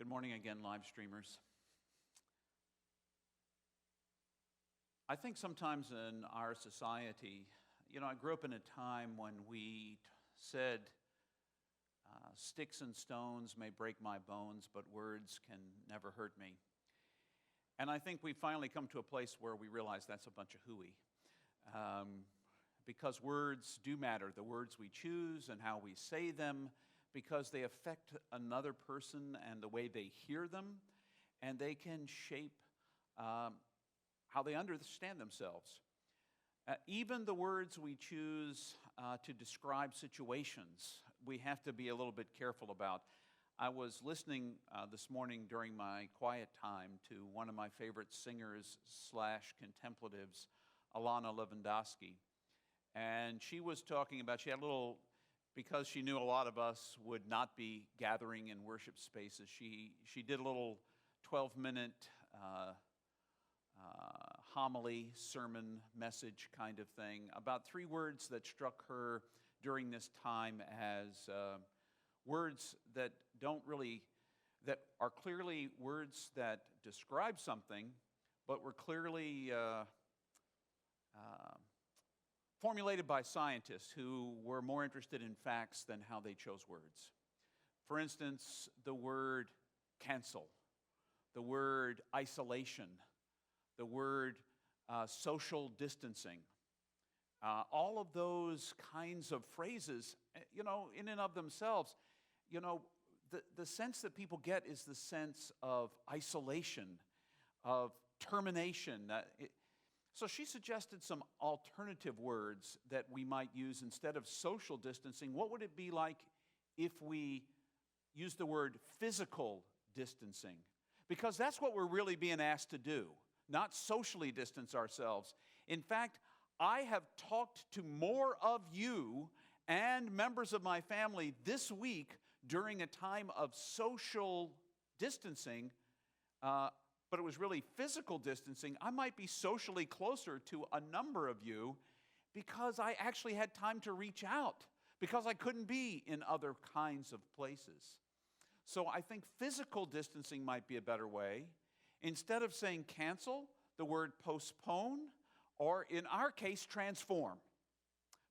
Good morning again, live streamers. I think sometimes in our society, I grew up in a time when we said, sticks and stones may break my bones, but words can never hurt me. And I think we've finally come to a place where we realize that's a bunch of hooey. Because words do matter, the words we choose and how we say them, because they affect another person and the way they hear them, and they can shape how they understand themselves. Even the words we choose to describe situations, we have to be a little bit careful about. I was listening this morning during my quiet time to one of my favorite singers / contemplatives, Alana Lewandowski. And she was talking about, she had a little, because she knew a lot of us would not be gathering in worship spaces, she did a little 12-minute homily, sermon, message kind of thing about 3 words that struck her during this time as words that that are clearly words that describe something, but were clearly formulated by scientists who were more interested in facts than how they chose words. For instance, the word cancel, the word isolation, the word social distancing. All of those kinds of phrases, in and of themselves, the sense that people get is the sense of isolation, of termination. So she suggested some alternative words that we might use instead of social distancing. What would it be like if we used the word physical distancing? Because that's what we're really being asked to do, not socially distance ourselves. In fact, I have talked to more of you and members of my family this week during a time of social distancing, but it was really physical distancing. I might be socially closer to a number of you because I actually had time to reach out, because I couldn't be in other kinds of places. So I think physical distancing might be a better way. Instead of saying cancel, the word postpone, or in our case, transform.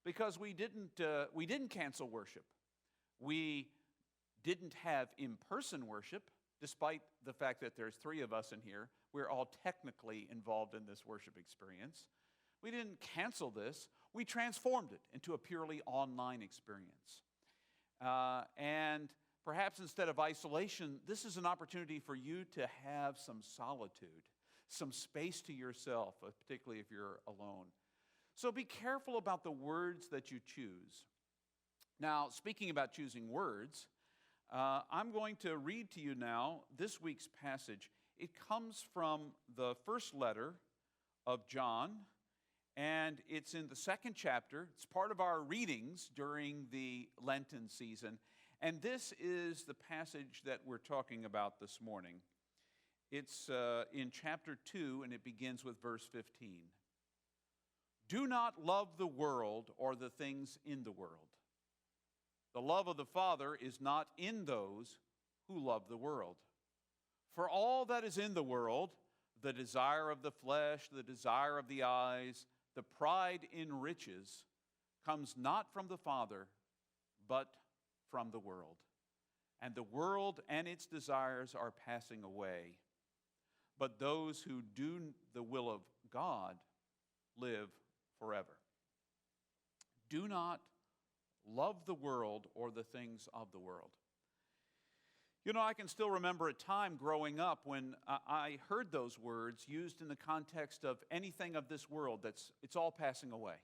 Because we didn't cancel worship. We didn't have in-person worship. Despite the fact that there's 3 of us in here, we're all technically involved in this worship experience. We didn't cancel this. We transformed it into a purely online experience. And perhaps instead of isolation, this is an opportunity for you to have some solitude, some space to yourself, particularly if you're alone. So be careful about the words that you choose. Now, speaking about choosing words, I'm going to read to you now this week's passage. It comes from the first letter of John, and it's in the 2nd chapter. It's part of our readings during the Lenten season, and this is the passage that we're talking about this morning. It's in chapter 2, and it begins with verse 15. Do not love the world or the things in the world. The love of the Father is not in those who love the world. For all that is in the world, the desire of the flesh, the desire of the eyes, the pride in riches, comes not from the Father, but from the world. And the world and its desires are passing away. But those who do the will of God live forever. Do not love the world or the things of the world. I can still remember a time growing up when I heard those words used in the context of anything of this world it's all passing away.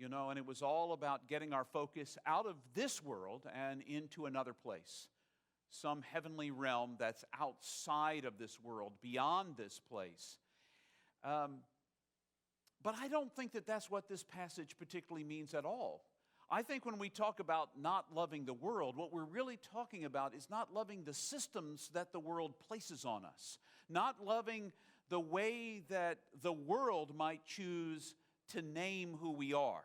And it was all about getting our focus out of this world and into another place, some heavenly realm that's outside of this world, beyond this place. But I don't think that that's what this passage particularly means at all. I think when we talk about not loving the world, what we're really talking about is not loving the systems that the world places on us, not loving the way that the world might choose to name who we are.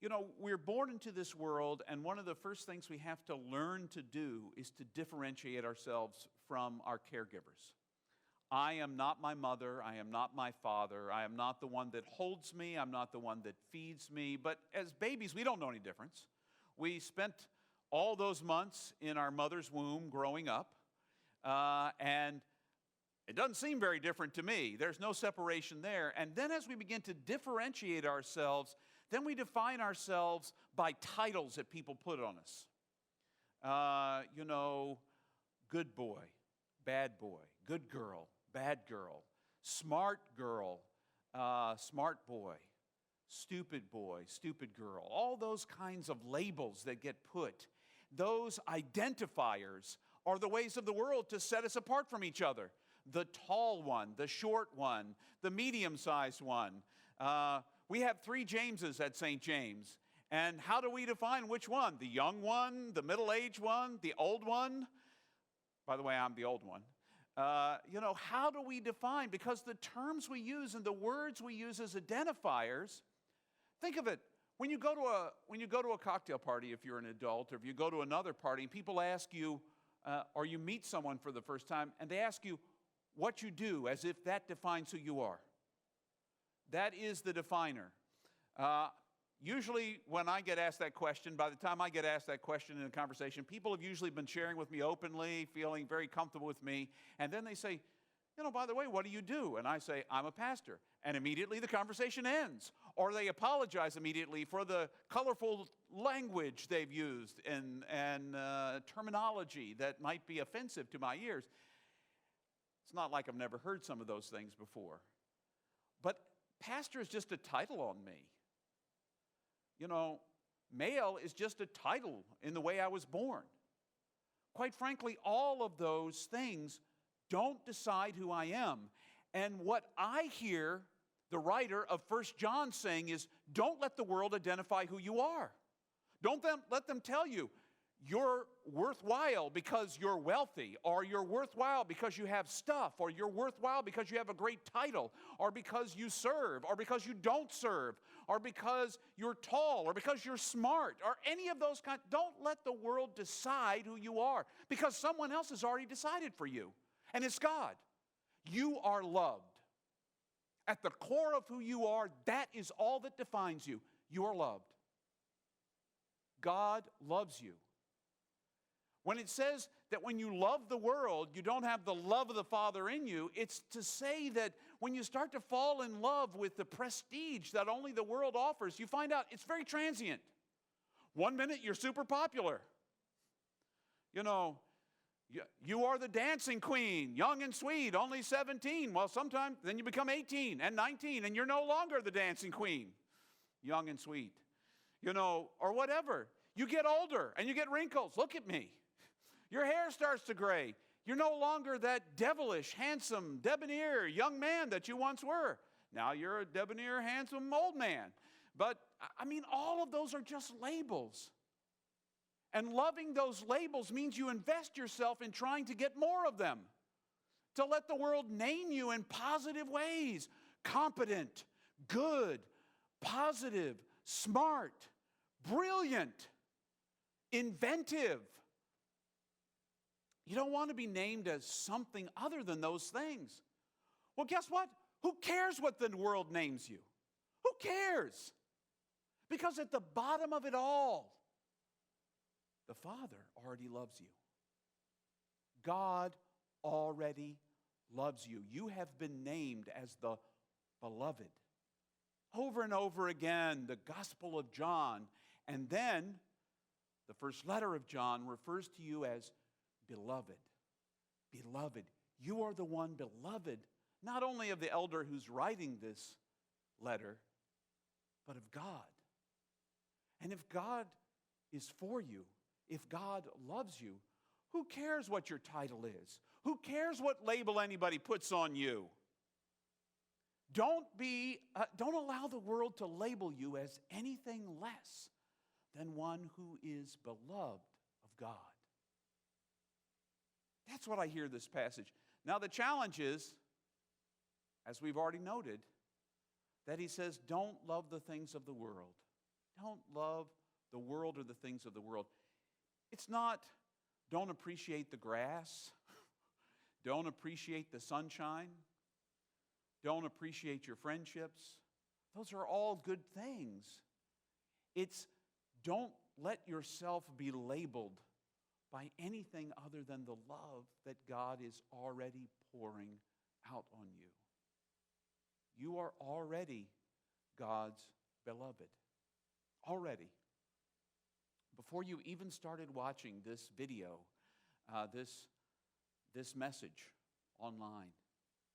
You know, we're born into this world, and one of the first things we have to learn to do is to differentiate ourselves from our caregivers. I am not my mother. I am not my father. I am not the one that holds me. I'm not the one that feeds me. But as babies, we don't know any difference. We spent all those months in our mother's womb growing up, and it doesn't seem very different to me. There's no separation there. And then as we begin to differentiate ourselves, then we define ourselves by titles that people put on us. Good boy, bad boy, good girl, bad girl, smart girl, smart boy, stupid girl. All those kinds of labels that get put, those identifiers are the ways of the world to set us apart from each other. The tall one, the short one, the medium-sized one. We have 3 Jameses at St. James. And how do we define which one? The young one, the middle-aged one, the old one? By the way, I'm the old one. How do we define? Because the terms we use and the words we use as identifiers, think of it. When you go to a cocktail party, if you're an adult, or if you go to another party, and people ask you, or you meet someone for the first time, and they ask you what you do, as if that defines who you are. That is the definer. Usually when I get asked that question, by the time I get asked that question in a conversation, people have usually been sharing with me openly, feeling very comfortable with me, and then they say, by the way, what do you do? And I say, I'm a pastor. And immediately the conversation ends. Or they apologize immediately for the colorful language they've used and terminology that might be offensive to my ears. It's not like I've never heard some of those things before. But pastor is just a title on me. Male is just a title in the way I was born. Quite frankly, all of those things don't decide who I am. And what I hear the writer of 1 John saying is, don't let the world identify who you are. Let them tell you, you're worthwhile because you're wealthy, or you're worthwhile because you have stuff, or you're worthwhile because you have a great title, or because you serve, or because you don't serve, or because you're tall, or because you're smart, or any of those kinds. Don't let the world decide who you are, because someone else has already decided for you, and it's God. You are loved. At the core of who you are, that is all that defines you. You are loved. God loves you. When it says that when you love the world, you don't have the love of the Father in you, it's to say that when you start to fall in love with the prestige that only the world offers, you find out it's very transient. One minute you're super popular. You are the dancing queen, young and sweet, only 17. Well, sometimes then you become 18 and 19, and you're no longer the dancing queen, young and sweet. Or whatever. You get older and you get wrinkles. Look at me. Your hair starts to gray. You're no longer that devilish, handsome, debonair young man that you once were. Now you're a debonair, handsome old man. But, all of those are just labels. And loving those labels means you invest yourself in trying to get more of them. To let the world name you in positive ways. Competent, good, positive, smart, brilliant, inventive. You don't want to be named as something other than those things. Well, guess what? Who cares what the world names you? Who cares? Because at the bottom of it all, the Father already loves you. God already loves you. You have been named as the beloved. Over and over again, the Gospel of John, and then the first letter of John refers to you as beloved. Beloved. You are the one beloved, not only of the elder who's writing this letter, but of God. And if God is for you, if God loves you, who cares what your title is? Who cares what label anybody puts on you? Don't allow the world to label you as anything less than one who is beloved of God. That's what I hear this passage. Now the challenge is, as we've already noted, that he says, don't love the things of the world. Don't love the world or the things of the world. It's not, don't appreciate the grass. Don't appreciate the sunshine. Don't appreciate your friendships. Those are all good things. It's don't let yourself be labeled by anything other than the love that God is already pouring out on you. You are already God's beloved. Already. Before you even started watching this video, this message online,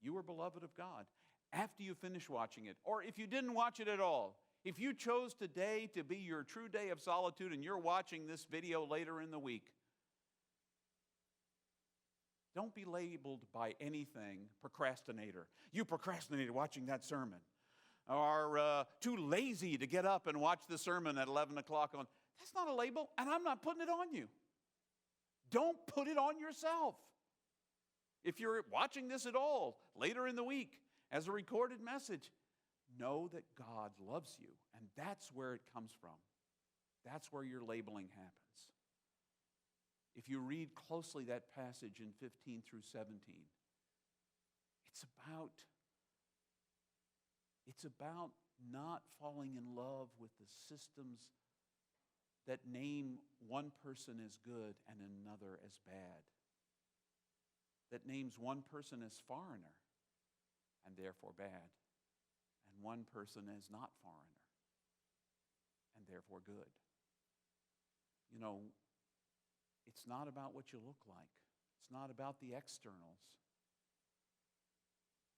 you were beloved of God. After you finish watching it, or if you didn't watch it at all, if you chose today to be your true day of solitude and you're watching this video later in the week, don't be labeled by anything procrastinator. You procrastinated watching that sermon. Or too lazy to get up and watch the sermon at 11 o'clock on. That's not a label, and I'm not putting it on you. Don't put it on yourself. If you're watching this at all later in the week as a recorded message, know that God loves you, and that's where it comes from. That's where your labeling happens. If you read closely that passage in 15 through 17, it's about not falling in love with the systems that name one person as good and another as bad. That names one person as foreigner and therefore bad, and one person as not foreigner and therefore good. You know, it's not about what you look like. It's not about the externals.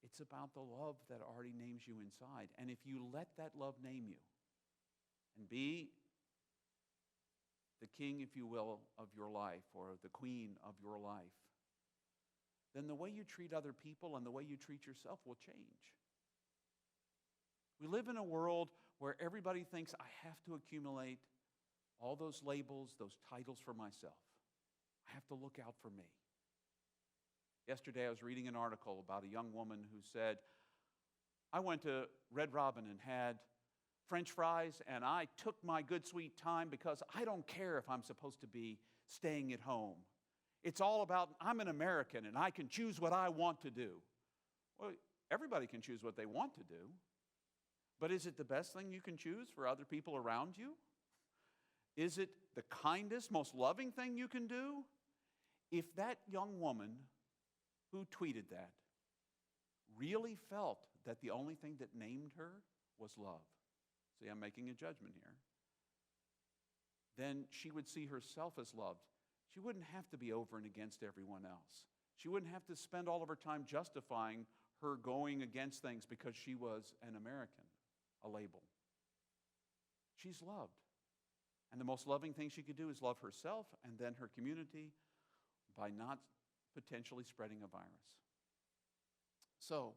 It's about the love that already names you inside. And if you let that love name you and be the king, if you will, of your life, or the queen of your life, then the way you treat other people and the way you treat yourself will change. We live in a world where everybody thinks, I have to accumulate all those labels, those titles for myself. I have to look out for me. Yesterday I was reading an article about a young woman who said, I went to Red Robin and had French fries, and I took my good sweet time because I don't care if I'm supposed to be staying at home. It's all about, I'm an American and I can choose what I want to do. Well, everybody can choose what they want to do. But is it the best thing you can choose for other people around you? Is it the kindest, most loving thing you can do? If that young woman who tweeted that really felt that the only thing that named her was love, see, I'm making a judgment here, then she would see herself as loved. She wouldn't have to be over and against everyone else. She wouldn't have to spend all of her time justifying her going against things because she was an American, a label. She's loved. And the most loving thing she could do is love herself and then her community by not potentially spreading a virus. So,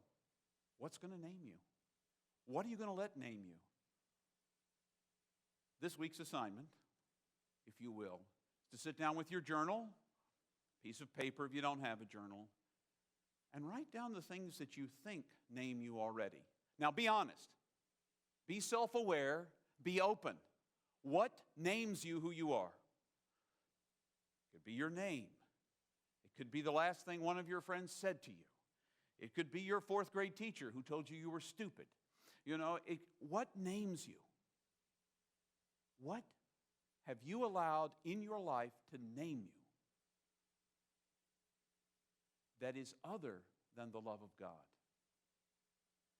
what's going to name you? What are you going to let name you? This week's assignment, if you will, is to sit down with your journal, piece of paper if you don't have a journal, and write down the things that you think name you already. Now, be honest. Be self-aware. Be open. What names you who you are? It could be your name. It could be the last thing one of your friends said to you. It could be your fourth grade teacher who told you were stupid. You know, what names you? What have you allowed in your life to name you that is other than the love of God?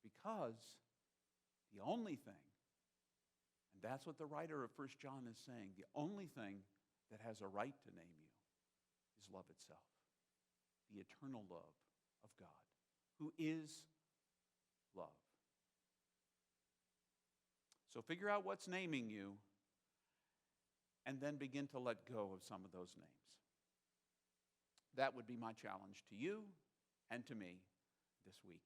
Because the only thing, and that's what the writer of 1 John is saying, the only thing that has a right to name you is love itself, the eternal love of God, who is love. So figure out what's naming you, and then begin to let go of some of those names. That would be my challenge to you and to me this week.